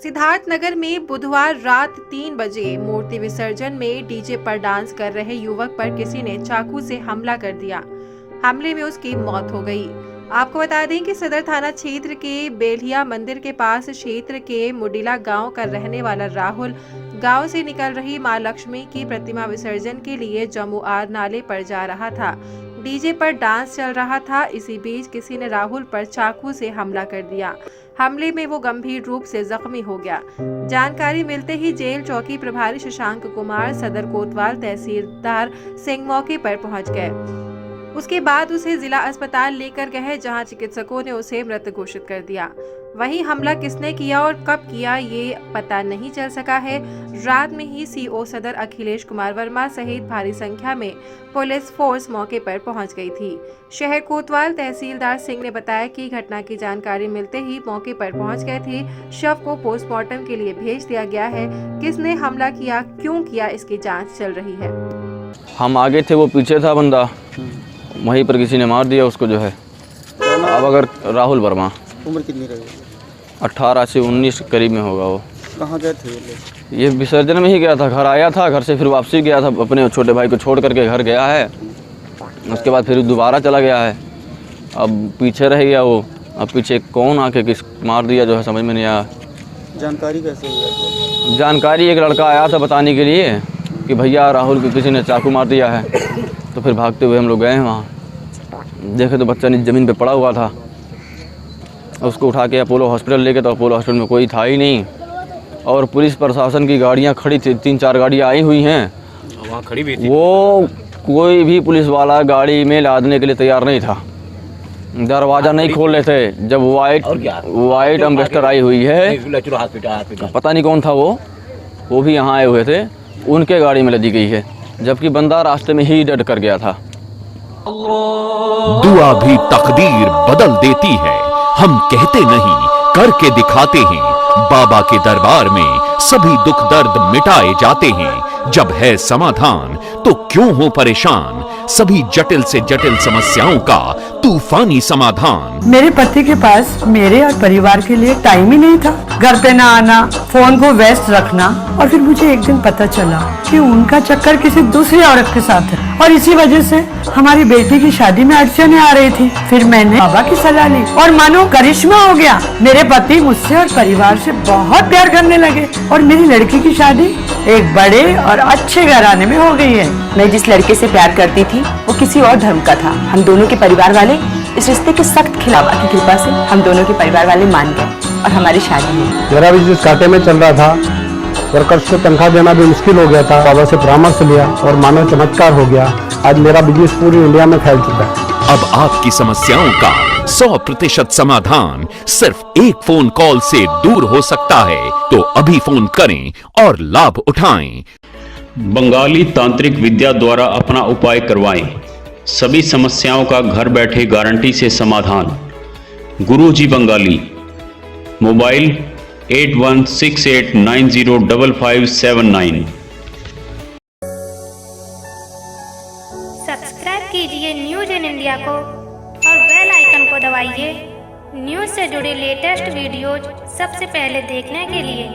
सिद्धार्थनगर में बुधवार रात 3 बजे मूर्ति विसर्जन में डीजे पर डांस कर रहे युवक पर किसी ने चाकू से हमला कर दिया। हमले में उसकी मौत हो गई। आपको बता दें कि सदर थाना क्षेत्र के बेल्हिया मंदिर के पास क्षेत्र के मुडिला गांव का रहने वाला राहुल गांव से निकल रही मां लक्ष्मी की प्रतिमा विसर्जन के लिए जमुआर नाले पर जा रहा था। डीजे पर डांस चल रहा था। इसी बीच किसी ने राहुल पर चाकू से हमला कर दिया। हमले में वो गंभीर रूप से जख्मी हो गया। जानकारी मिलते ही जेल चौकी प्रभारी शशांक कुमार, सदर कोतवाल तहसीलदार सिंह मौके पर पहुंच गए। उसके बाद उसे जिला अस्पताल लेकर गए, जहां चिकित्सकों ने उसे मृत घोषित कर दिया। वहीं हमला किसने किया और कब किया ये पता नहीं चल सका है। रात में ही सीओ सदर अखिलेश कुमार वर्मा सहित भारी संख्या में पुलिस फोर्स मौके पर पहुंच गई थी। शहर कोतवाल तहसीलदार सिंह ने बताया कि घटना की जानकारी मिलते ही मौके पर पहुंच गए थे। शव को पोस्टमार्टम के लिए भेज दिया गया है। किसने हमला किया, क्यों किया, इसकी जाँच चल रही है। हम आगे थे, वो पीछे था बंदा, वहीं पर किसी ने मार दिया उसको जो है। अब अगर राहुल वर्मा, उम्र कितनी रही? 18 से 19 करीब में होगा। वो कहाँ गए थे? ये विसर्जन में ही गया था, घर आया था, घर से फिर वापसी गया था, अपने छोटे भाई को छोड़ करके घर गया है। उसके बाद फिर दोबारा चला गया है। अब पीछे रह गया वो। अब पीछे कौन आके किस मार दिया जो है समझ में नहीं आया। जानकारी कैसे हुई? जानकारी एक लड़का आया था बताने के लिए कि भैया राहुल को किसी ने चाकू मार दिया है। तो फिर भागते हुए हम लोग गए वहाँ, देखे तो बच्चा ज़मीन पे पड़ा हुआ था। उसको उठा के अपोलो हॉस्पिटल लेके, तो अपोलो हॉस्पिटल में कोई था ही नहीं। और पुलिस प्रशासन की गाड़ियाँ खड़ी थी, 3-4 गाड़ियाँ आई हुई हैं, वहाँ खड़ी भी थी। वो कोई भी पुलिस वाला गाड़ी में लादने के लिए तैयार नहीं था। दरवाज़ा नहीं खोल रहे थे। जब वाइट एम्बेसडर आई हुई है, पता नहीं कौन था वो भी यहाँ आए हुए थे, उनके गाड़ी में लदी गई है, जबकि बंदा रास्ते में ही डेड कर गया था। दुआ भी तकदीर बदल देती है, हम कहते नहीं करके दिखाते हैं। बाबा के दरबार में सभी दुख दर्द मिटाए जाते हैं। जब है समाधान तो क्यों हो परेशान, सभी जटिल से जटिल समस्याओं का तूफानी समाधान। मेरे पति के पास मेरे और परिवार के लिए टाइम ही नहीं था। घर पे ना आना, फोन को व्यस्त रखना, और फिर मुझे एक दिन पता चला कि उनका चक्कर किसी दूसरी औरत के साथ है, और इसी वजह से हमारी बेटी की शादी में अड़चनें आ रही थी। फिर मैंने बाबा की सलाह ली और मानो करिश्मा हो गया। मेरे पति मुझसे और परिवार से बहुत प्यार करने लगे और मेरी लड़की की शादी एक बड़े और अच्छे घराने में हो गई है। मैं जिस लड़के से प्यार करती थी वो किसी और धर्म का था। हम दोनों के परिवार वाले इस रिश्ते के सख्त खिलाफ की कृपा से हम दोनों के परिवार वाले मान गए और हमारी शादी हुई। मेरा बिजनेस घाटे में चल रहा था, वर्कर्स को तनख्वाह देना भी मुश्किल हो गया था। बाबा से परामर्श लिया और मानव चमत्कार हो गया। आज मेरा बिजनेस पूरी इंडिया में फैल चुका है। अब आपकी समस्याओं का 100% समाधान सिर्फ एक फोन कॉल से दूर हो सकता है। तो अभी फोन करें और लाभ उठाएं। बंगाली तांत्रिक विद्या द्वारा अपना उपाय करवाएं। सभी समस्याओं का घर बैठे गारंटी से समाधान। गुरुजी बंगाली। मोबाइल 8168905579। सब्सक्राइब कीजिए न्यूज इन इंडिया को और बेल आइकन को दबाइए न्यूज से जुड़े लेटेस्ट वीडियोज सबसे पहले देखने के लिए।